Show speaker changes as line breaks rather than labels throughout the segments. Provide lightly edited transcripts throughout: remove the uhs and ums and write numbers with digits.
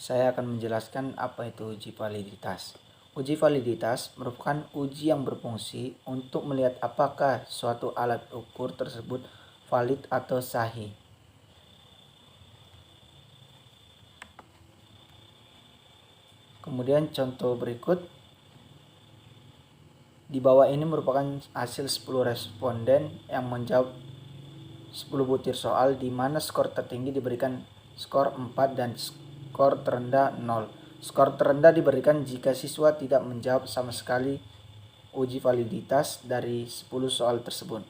Saya akan menjelaskan apa itu uji validitas. Uji validitas merupakan uji yang berfungsi untuk melihat apakah suatu alat ukur tersebut valid atau sahih. Kemudian contoh berikut. Di bawah ini merupakan hasil 10 responden yang menjawab 10 butir soal di mana skor tertinggi diberikan skor 4 dan skor terendah 0. Skor terendah diberikan jika siswa tidak menjawab sama sekali uji validitas dari 10 soal tersebut.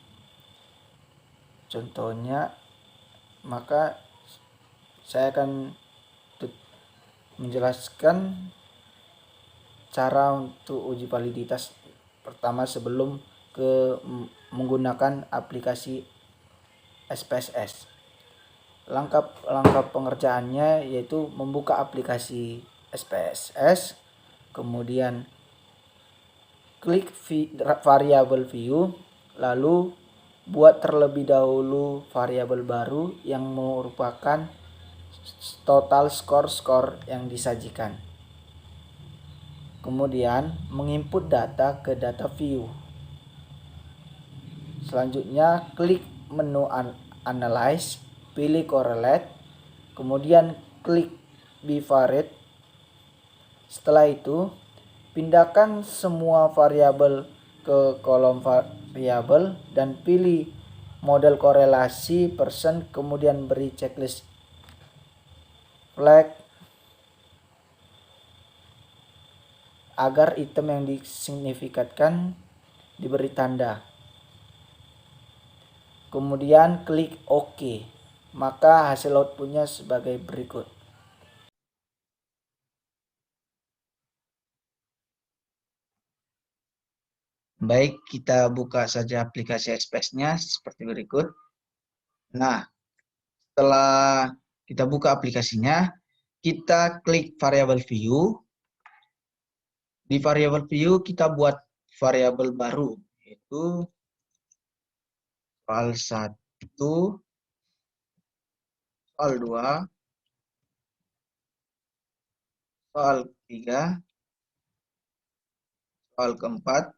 Contohnya, maka saya akan menjelaskan cara untuk uji validitas pertama sebelum menggunakan aplikasi SPSS. Langkah pengerjaannya yaitu membuka aplikasi SPSS, kemudian klik variabel view, lalu buat terlebih dahulu variabel baru yang merupakan total skor yang disajikan. Kemudian menginput data ke data view. Selanjutnya klik menu analyze, pilih correlate, kemudian klik bivariate. Setelah itu pindahkan semua variabel ke kolom variabel dan pilih model korelasi persen, kemudian beri checklist flag agar item yang disignifikankan diberi tanda. Kemudian klik OK. Maka hasil outputnya sebagai berikut. Baik, kita buka saja aplikasi SPS-nya seperti berikut. Nah, setelah kita buka aplikasinya, kita klik variabel view. Di variabel view kita buat variabel baru, yaitu soal 1, soal 2, soal 3, soal keempat,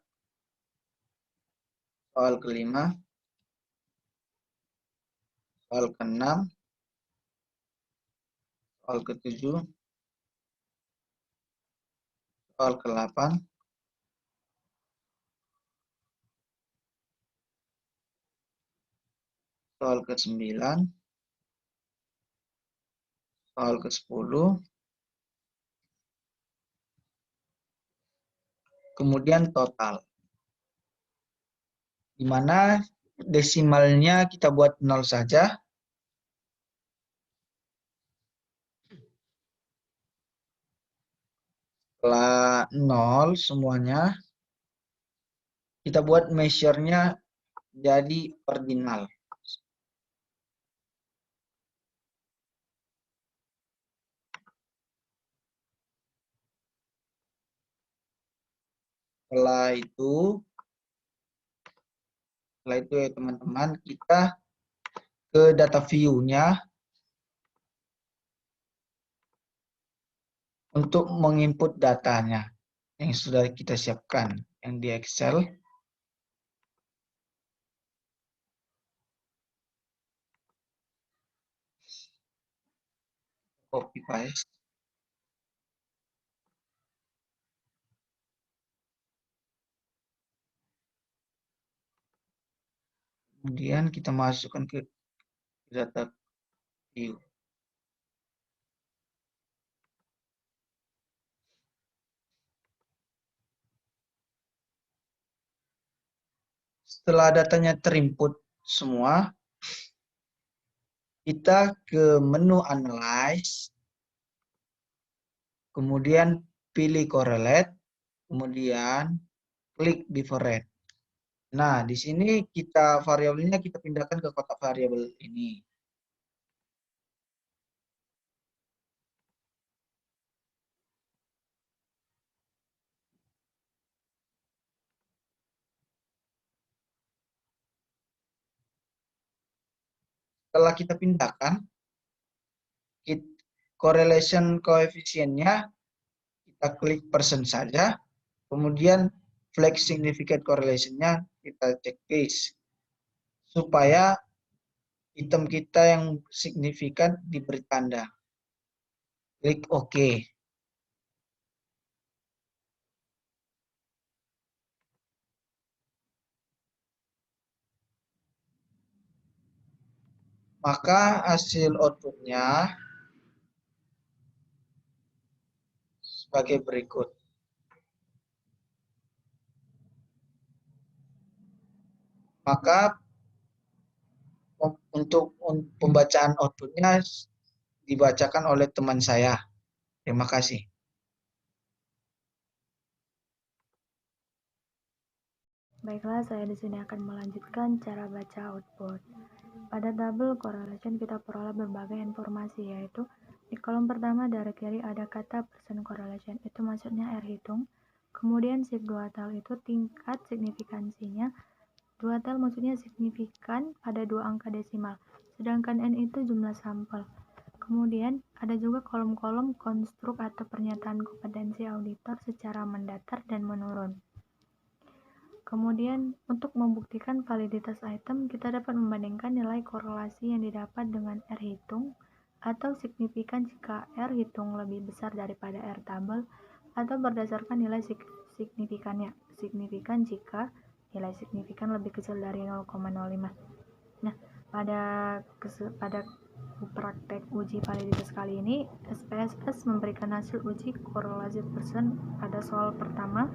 soal kelima, soal keenam, soal ketujuh, soal ke-8, soal ke-9, soal ke-10, kemudian total. Di mana desimalnya kita buat 0 saja. Setelah 0 semuanya, kita buat measure-nya jadi ordinal. Setelah itu ya teman-teman, kita ke data view-nya untuk menginput datanya yang sudah kita siapkan yang di Excel. Copy paste. Kemudian kita masukkan ke data view. Setelah datanya terinput semua, kita ke menu Analyze, kemudian pilih Correlate, kemudian klik Different. Nah, di sini kita variabelnya kita pindahkan ke kotak variabel ini. Setelah kita pindahkan, correlation koefisiennya kita klik persen saja, kemudian flag significant correlation-nya kita cek case supaya item kita yang signifikan diberi tanda. Klik OK. Maka hasil outputnya sebagai berikut. Maka untuk pembacaan outputnya dibacakan oleh teman saya. Terima kasih.
Baiklah, saya di sini akan melanjutkan cara baca output. Pada tabel correlation kita peroleh berbagai informasi, yaitu di kolom pertama dari kiri ada kata percent correlation, itu maksudnya R hitung. Kemudian sig 2 tel itu tingkat signifikansinya. 2 tel maksudnya signifikan pada 2 angka desimal, sedangkan N itu jumlah sampel. Kemudian ada juga kolom-kolom konstruk atau pernyataan kompetensi auditor secara mendatar dan menurun. Kemudian, untuk membuktikan validitas item, kita dapat membandingkan nilai korelasi yang didapat dengan R hitung atau signifikan jika R hitung lebih besar daripada R tabel, atau berdasarkan nilai signifikannya. Signifikan jika nilai signifikan lebih kecil dari 0,05. Nah, pada praktek uji validitas kali ini, SPSS memberikan hasil uji korelasi persen pada soal pertama,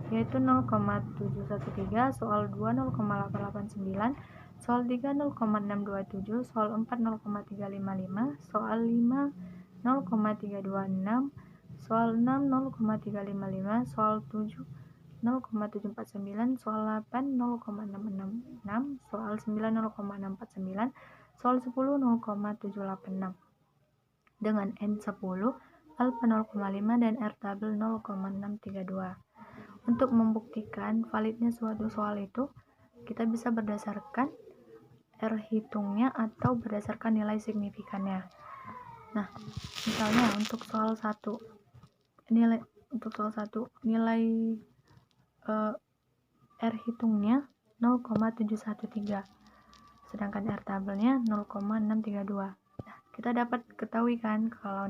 yaitu 0,713, soal 2 0,889, soal 3 0,627, soal 4 0,355, soal 5 0,326, soal 6 0,355, soal 7 0,749, soal 8 0,666, soal 9 0,649, soal 10 0,786 dengan N10 alfa 0,5 dan R tabel 0,632. Untuk membuktikan validnya suatu soal itu, kita bisa berdasarkan R hitungnya atau berdasarkan nilai signifikannya. Nah, misalnya untuk soal 1 nilai R hitungnya 0,713, sedangkan R tabelnya 0,632. Nah, kita dapat ketahui kan kalau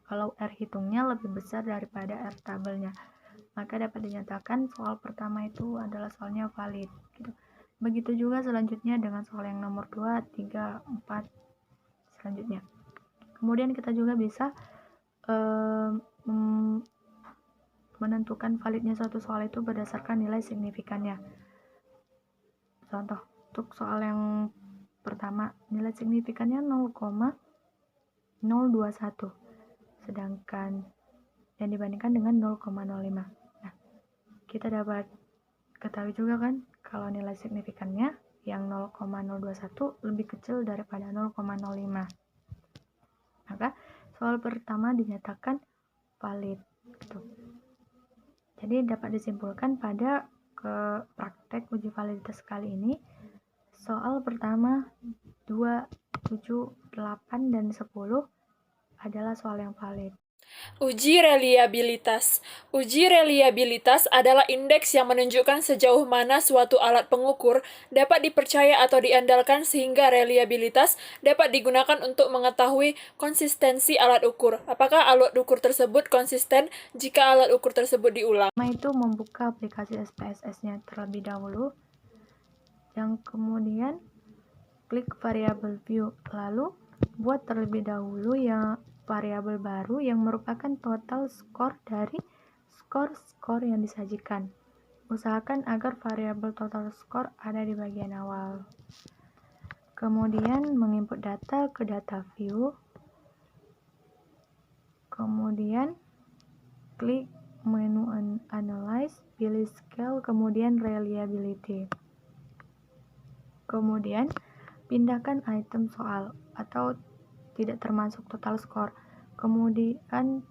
kalau R hitungnya lebih besar daripada R tabelnya, maka dapat dinyatakan soal pertama itu adalah soalnya valid gitu. Begitu juga selanjutnya dengan soal yang nomor 2, 3, 4 selanjutnya. Kemudian kita juga bisa menentukan validnya suatu soal itu berdasarkan nilai signifikannya. Contoh, untuk soal yang pertama, nilai signifikannya 0,021, sedangkan yang dibandingkan dengan 0,05. Nah, kita dapat ketahui juga kan kalau nilai signifikannya yang 0,021 lebih kecil daripada 0,05. Maka soal pertama dinyatakan valid gitu. Jadi dapat disimpulkan pada praktek uji validitas kali ini, soal pertama 2, 7, 8, dan 10 adalah soal yang valid.
Uji reliabilitas. Uji reliabilitas adalah indeks yang menunjukkan sejauh mana suatu alat pengukur dapat dipercaya atau diandalkan sehingga reliabilitas dapat digunakan untuk mengetahui konsistensi alat ukur. Apakah alat ukur tersebut konsisten jika alat ukur tersebut diulang?
Pertama itu membuka aplikasi SPSS-nya terlebih dahulu. Yang kemudian klik variabel view, lalu buat terlebih dahulu yang variabel baru yang merupakan total skor dari skor-skor yang disajikan. Usahakan agar variabel total skor ada di bagian awal. Kemudian menginput data ke data view. Kemudian klik menu analyze, pilih scale, kemudian reliability. Kemudian pindahkan item soal atau tidak termasuk total score, kemudian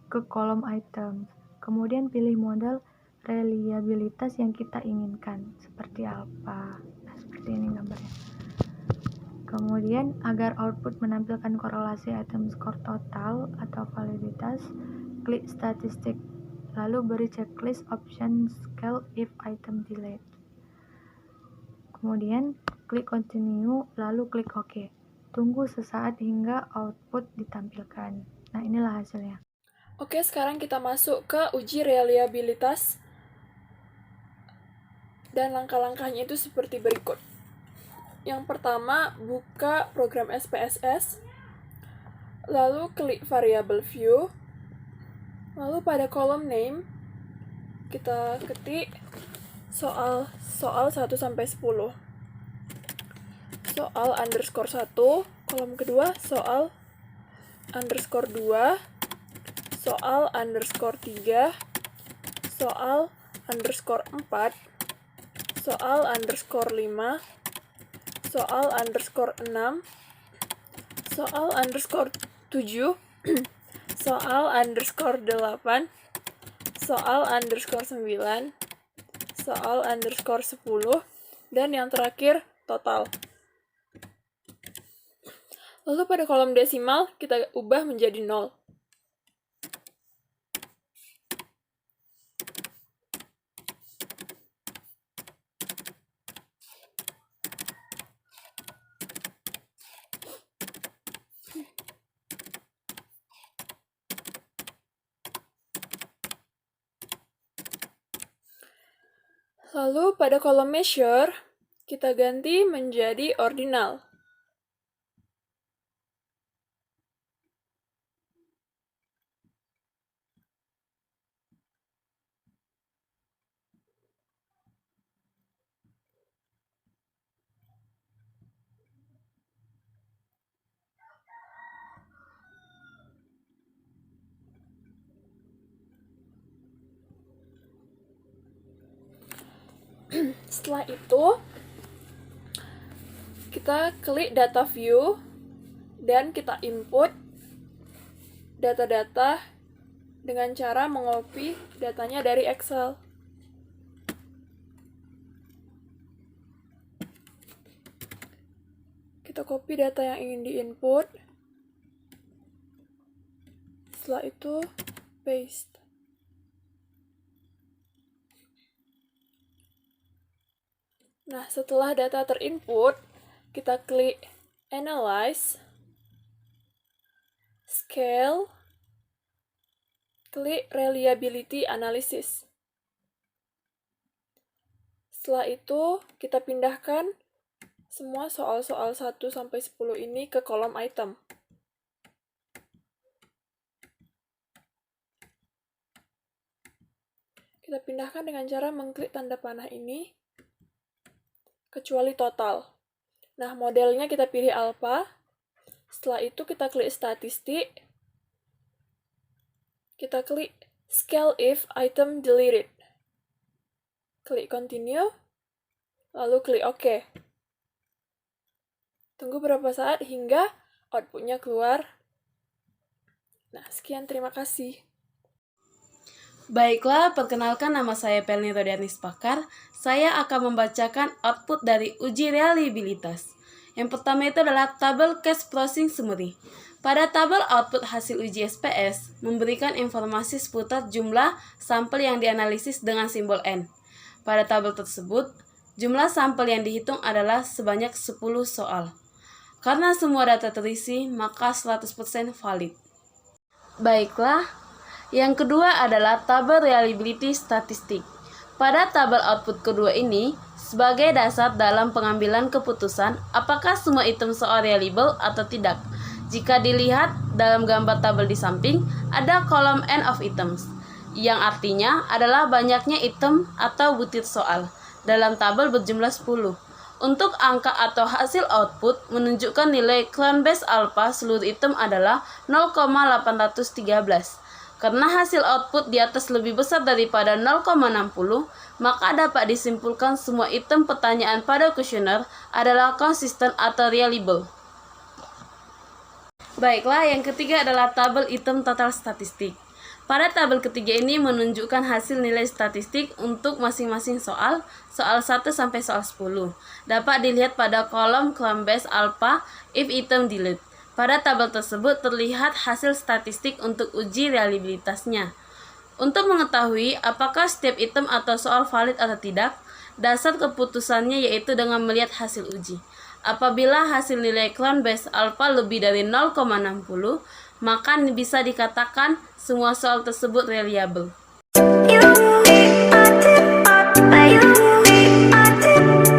ke kolom item. Kemudian pilih model reliabilitas yang kita inginkan, seperti apa. Nah, seperti ini gambarnya. Kemudian agar output menampilkan korelasi item skor total atau validitas, klik statistik, lalu beri checklist option scale if item delete. Kemudian klik continue, lalu klik OK. Tunggu sesaat hingga output ditampilkan. Nah, inilah hasilnya.
Oke, sekarang kita masuk ke uji reliabilitas. Dan langkah-langkahnya itu seperti berikut. Yang pertama, buka program SPSS. Lalu klik variable view. Lalu pada kolom name, kita ketik soal 1-10. Soal underscore 1, kolom kedua soal underscore 2, soal underscore 3, soal underscore 4, soal underscore 5, soal underscore 6, soal underscore 7, soal underscore 8, soal underscore 9, soal underscore 10, dan yang terakhir total. Lalu pada kolom desimal, kita ubah menjadi 0. Lalu pada kolom measure, kita ganti menjadi ordinal. Setelah itu, kita klik data view dan kita input data-data dengan cara mengopi datanya dari Excel. Kita copy data yang ingin diinput. Setelah itu, paste. Nah, setelah data terinput, kita klik Analyze, Scale, klik Reliability Analysis. Setelah itu, kita pindahkan semua soal-soal 1-10 ini ke kolom item. Kita pindahkan dengan cara mengklik tanda panah ini, kecuali total. Nah, modelnya kita pilih alpha. Setelah itu kita klik statistik. Kita klik scale if item deleted. Klik continue. Lalu klik OK. Tunggu beberapa saat hingga outputnya keluar. Nah, sekian, terima kasih.
Baiklah, perkenalkan nama saya Pelni Rodianis Pakar. Saya akan membacakan output dari uji reliabilitas. Yang pertama itu adalah tabel cash processing summary. Pada tabel output hasil uji SPS, memberikan informasi seputar jumlah sampel yang dianalisis dengan simbol N. Pada tabel tersebut, jumlah sampel yang dihitung adalah sebanyak 10 soal. Karena semua data terisi, maka 100% valid. Baiklah, yang kedua adalah tabel reliability statistik. Pada tabel output kedua ini, sebagai dasar dalam pengambilan keputusan apakah semua item soal reliable atau tidak. Jika dilihat dalam gambar tabel di samping, ada kolom N of items, yang artinya adalah banyaknya item atau butir soal dalam tabel berjumlah 10. Untuk angka atau hasil output menunjukkan nilai clone base alpha seluruh item adalah 0,813. Karena hasil output di atas lebih besar daripada 0,60, maka dapat disimpulkan semua item pertanyaan pada kuesioner adalah konsisten atau reliable. Baiklah, yang ketiga adalah tabel item total statistik. Pada tabel ketiga ini menunjukkan hasil nilai statistik untuk masing-masing soal 1 sampai soal 10. Dapat dilihat pada kolom clone base alpha if item delete. Pada tabel tersebut terlihat hasil statistik untuk uji reliabilitasnya. Untuk mengetahui apakah setiap item atau soal valid atau tidak, dasar keputusannya yaitu dengan melihat hasil uji. Apabila hasil nilai clone base alpha lebih dari 0,60, maka bisa dikatakan semua soal tersebut reliable.